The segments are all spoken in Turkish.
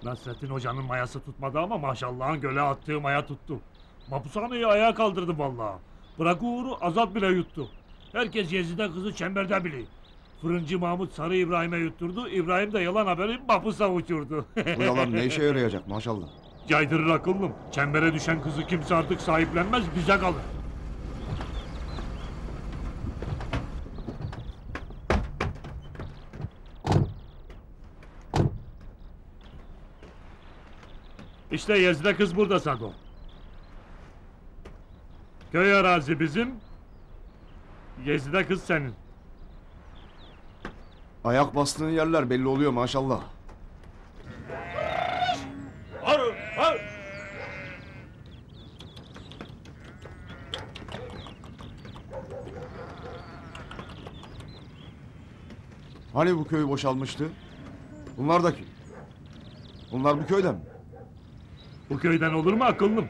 Nasrettin Hoca'nın mayası tutmadı ama maşallahın göle attığı maya tuttu. Mapushaneyi ayağa kaldırdı vallahi. Bırak Uğur'u Azat bile yuttu. Herkes Yezide kızı çemberde biliyor. Fırıncı Mahmut Sarı İbrahim'e yutturdu. İbrahim de yalan haberi mapusa uçurdu. Bu yalan ne işe yarayacak maşallah. Caydırır akıllım. Çembere düşen kızı kimse artık sahiplenmez, bize kalır. İşte Yezide kız burada Sado. Köy arazi bizim. Yezide kız senin. Ayak bastığın yerler belli oluyor maşallah. Hani bu köy boşalmıştı? Bunlar da kim? Bunlar bu köyden mi? Bu köyden olur mu akıllım?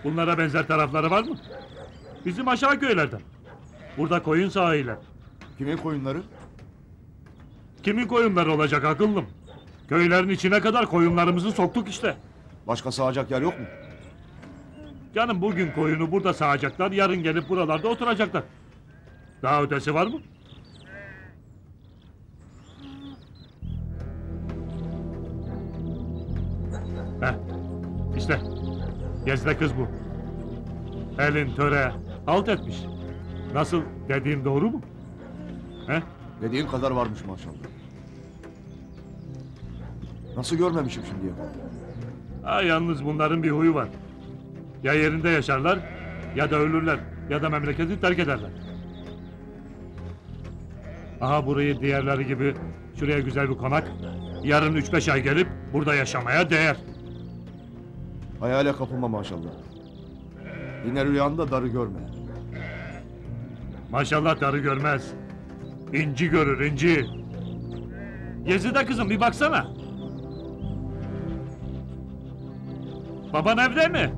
Bunlara benzer tarafları var mı? Bizim aşağı köylerden. Burada koyun sahiler. Kimin koyunları? Kimin koyunları olacak akıllım? Köylerin içine kadar koyunlarımızı soktuk işte. Başka sağacak yer yok mu? Canım bugün koyunu burada sağacaklar, yarın gelip buralarda oturacaklar. Daha ötesi var mı? Heh, işte Gezde kız bu. Elin töre halt etmiş. Nasıl, dediğim doğru mu? Heh? Dediğin kadar varmış maşallah. Nasıl görmemişim şimdiye kadar? Ha, yalnız bunların bir huyu var. Ya yerinde yaşarlar, ya da ölürler, ya da memleketi terk ederler. Aha burayı diğerleri gibi şuraya güzel bir konak, yarın 3-5 ay gelip burada yaşamaya değer. Hayale kapılma maşallah. Yine rüyanda darı görme. Maşallah darı görmez. İnci görür, inci. Yezide kızım bir baksana. Baban evde mi?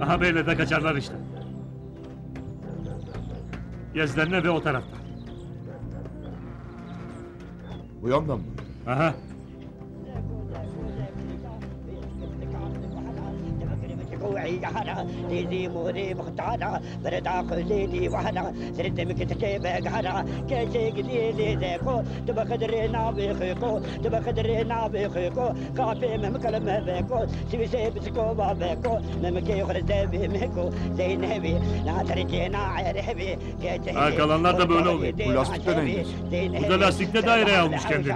Aha böyle de kaçarlar işte. Yezide'nin evi o tarafta. Bu yandan mı? Aha. ديدي موري مختارة بردا خليدي وحنا سرد مكتكي بقهرة كيشي قديدي ديكو تبا خدرينا بيخيكو تبا خدرينا بيخيكو كافي ممكلم بيكو سيبي سيبسكو بابيكو ممكي يخرج بيميكو زي نبي ناترجينا عربي Ha, kalanlar da böyle oluyor. Bu lastikte neymiş? Bu da lastikte daireye almış kendini.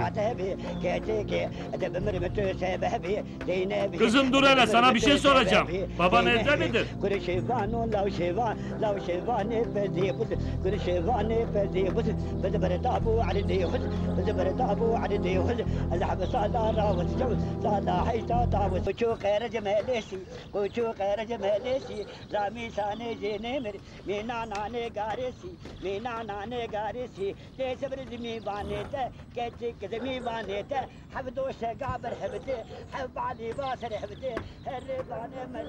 Kızım dur hele, sana bir şey soracağım. Baban evde midir?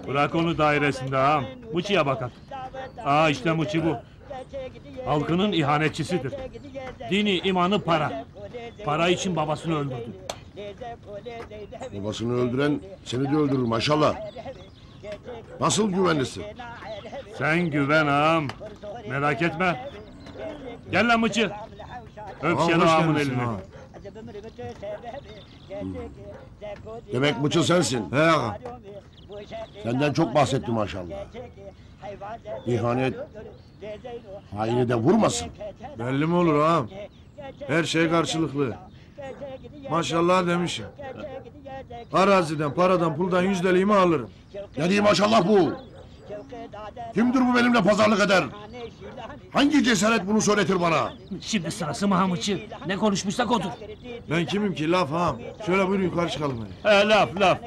Bırak onu dairesinde ağam. Muçi'ye bakar. Aa işte Muçi bu. Halkının ihanetçisidir. Dini, imanı para. Para için babasını öldürdü. Babasını öldüren seni de öldürür maşallah. Nasıl güvenlisin? Sen güven ağam. Merak etme. Gel lan Muçi. Öp Şenol ağamın elini. Demek mıçıl sensin. He ağa. Senden çok bahsetti maşallah. İhanet haini de vurmasın. Belli mi olur ağam? Her şey karşılıklı. Maşallah demişim. Araziden, paradan, puldan yüzdeliğimi alırım. Ne diyeyim maşallah bu? Kimdir bu benimle pazarlık eder? Hangi cesaret bunu söyletir bana? Şimdi sırası mı Hamıçı? Ne konuşmuşsak odur. Ben kimim ki laf ağam? Şöyle buyurun yukarı çıkalım. He, laf laf.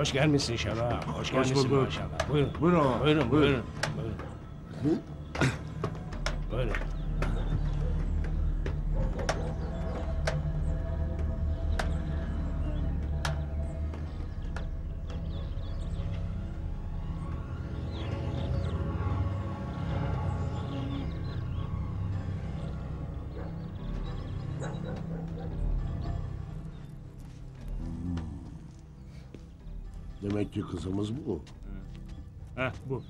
Hoş gelmişsin Şerva. Hoş gelmişsin bulduk. maşallah. Buyurun. Buyurun ağa. Buyurun, buyurun. Buyurun. Buyurun. Demek ki kızımız bu. Heh bu.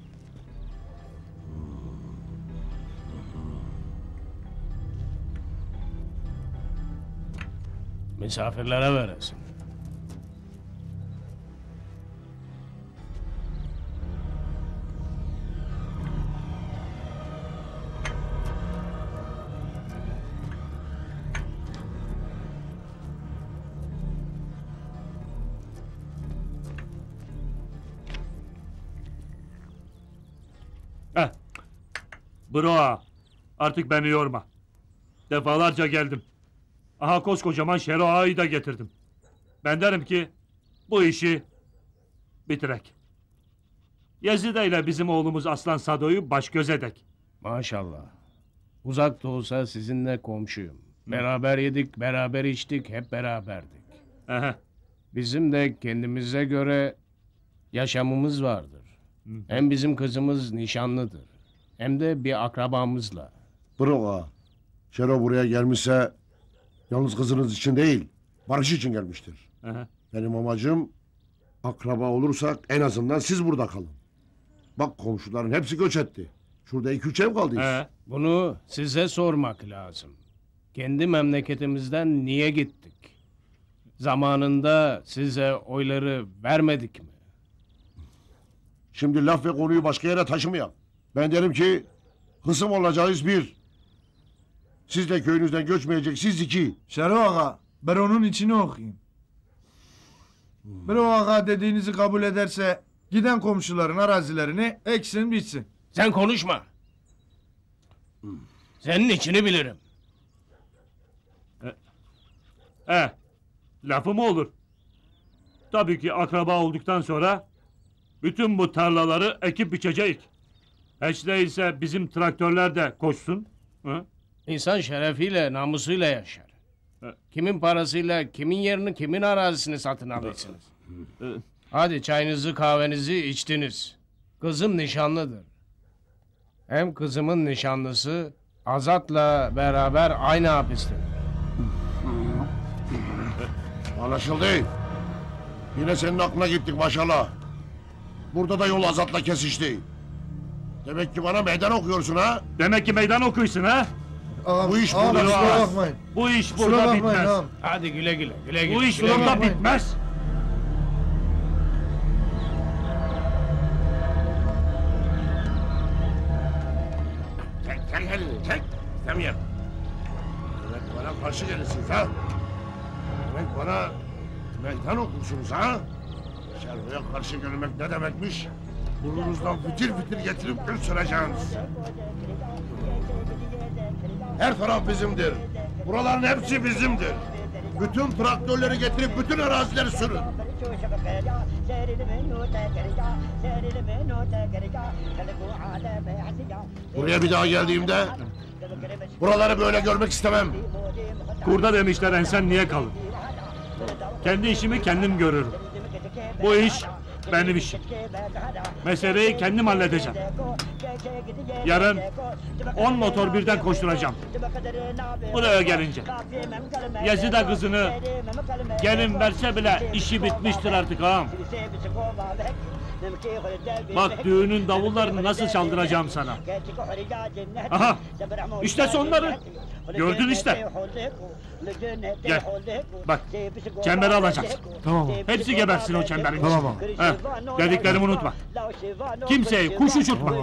Misafirlere veresin. Heh. Bro ağa, artık beni yorma. Defalarca geldim. Aha koskocaman Şero ağayı da getirdim. Ben derim ki bu işi bitirek. Yezide ile bizim oğlumuz Aslan Sado'yu baş göz edek. Maşallah. Uzak da olsa sizinle komşuyum. Beraber yedik, beraber içtik, hep beraberdik. Ehe. Bizim de kendimize göre yaşamımız vardır. Hem bizim kızımız nişanlıdır. Hem de bir akrabamızla. Bırak ağa. Şero buraya gelmişse yalnız kızınız için değil, barış için gelmiştir. Ehe. Benim amacım akraba olursak en azından siz burada kalın. Bak komşuların hepsi göç etti. Şurada 2-3 ev kaldı. Ehe. Bunu size sormak lazım. Kendi memleketimizden niye gittik? Zamanında size oyları vermedik mi? Şimdi laf ve konuyu başka yere taşımayalım. Ben derim ki kısım olacağız bir. Siz de köyünüzden göçmeyeceksiniz 2. Şerif ağa, ben onun içini okuyayım. Bir o ağa dediğinizi kabul ederse giden komşuların arazilerini eksin bitsin. Sen konuşma. Senin içini bilirim. Lafı mı olur? Tabii ki akraba olduktan sonra bütün bu tarlaları ekip biçeceğiz. Hiç değilse bizim traktörler de koşsun. Hı? İnsan şerefiyle, namusuyla yaşar. Evet. Kimin parasıyla, kimin yerini, kimin arazisini satın alırsınız. Hadi çayınızı, kahvenizi içtiniz. Kızım nişanlıdır. Hem kızımın nişanlısı Azat'la beraber aynı hapistedir. Anlaşıldı. Yine senin aklına gittik maşallah. Burada da yol Azat'la kesişti. Demek ki bana meydan okuyorsun ha? Demek ki meydan okuyorsun ha? Ağam, Bu iş ağam, burada kusura bitmez. bakmayın. Bu iş Kusura burada bakmayın bitmez. ağam. Hadi güle güle, güle güle. Bu iş güle güle. burada bakmayın. bitmez. Çek elini çek. İstemiyorum. Demek bana karşı gelirsiniz ha? Demek bana meydan okursunuz ha? Şerbe'ye karşı gelmek ne demekmiş? Burnunuzdan fitil fitil getirip gül süreceğiniz. Her taraf bizimdir. Buraların hepsi bizimdir. Bütün traktörleri getirip bütün arazileri sürün. Buraya bir daha geldiğimde buraları böyle görmek istemem. Kurda demişler ensen niye kalın? Kendi işimi kendim görürüm. Bu iş benim işim. Meseleyi kendim halledeceğim. Yarın 10 motor birden koşturacağım. Buraya gelince. Yazıda kızını gelin verse bile işi bitmiştir artık ağam. Bak düğünün davullarını nasıl çaldıracağım sana. Aha, işte sonları. Gördün işte. Gel. Bak, çemberi alacaksın. Tamam. Hepsi gebersin o çemberin. Tamam. Dediklerimi unutma. Kimseyi kuş uçurtma.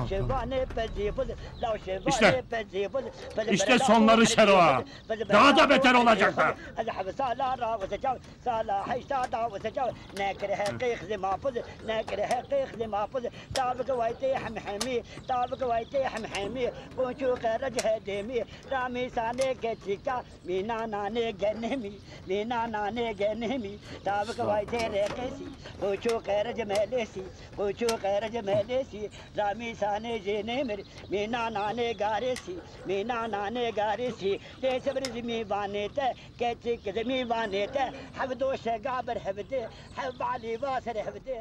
İşte. İşte sonları Şeroa. Daha da beter olacaklar. नाने के चिका मीना नाने गनेमी मीना नाने गनेमी ताबक भाई तेरे कैसी पूछो कैरज मैलेसी पूछो कैरज मैलेसी रामी साने जेने मेरे मीना नाने गारेसी मीना नाने गारेसी ते सबर जमी बाने ते कैची जमी बाने ते हबदो शगाबर हबदे हब वाली वासर हबदे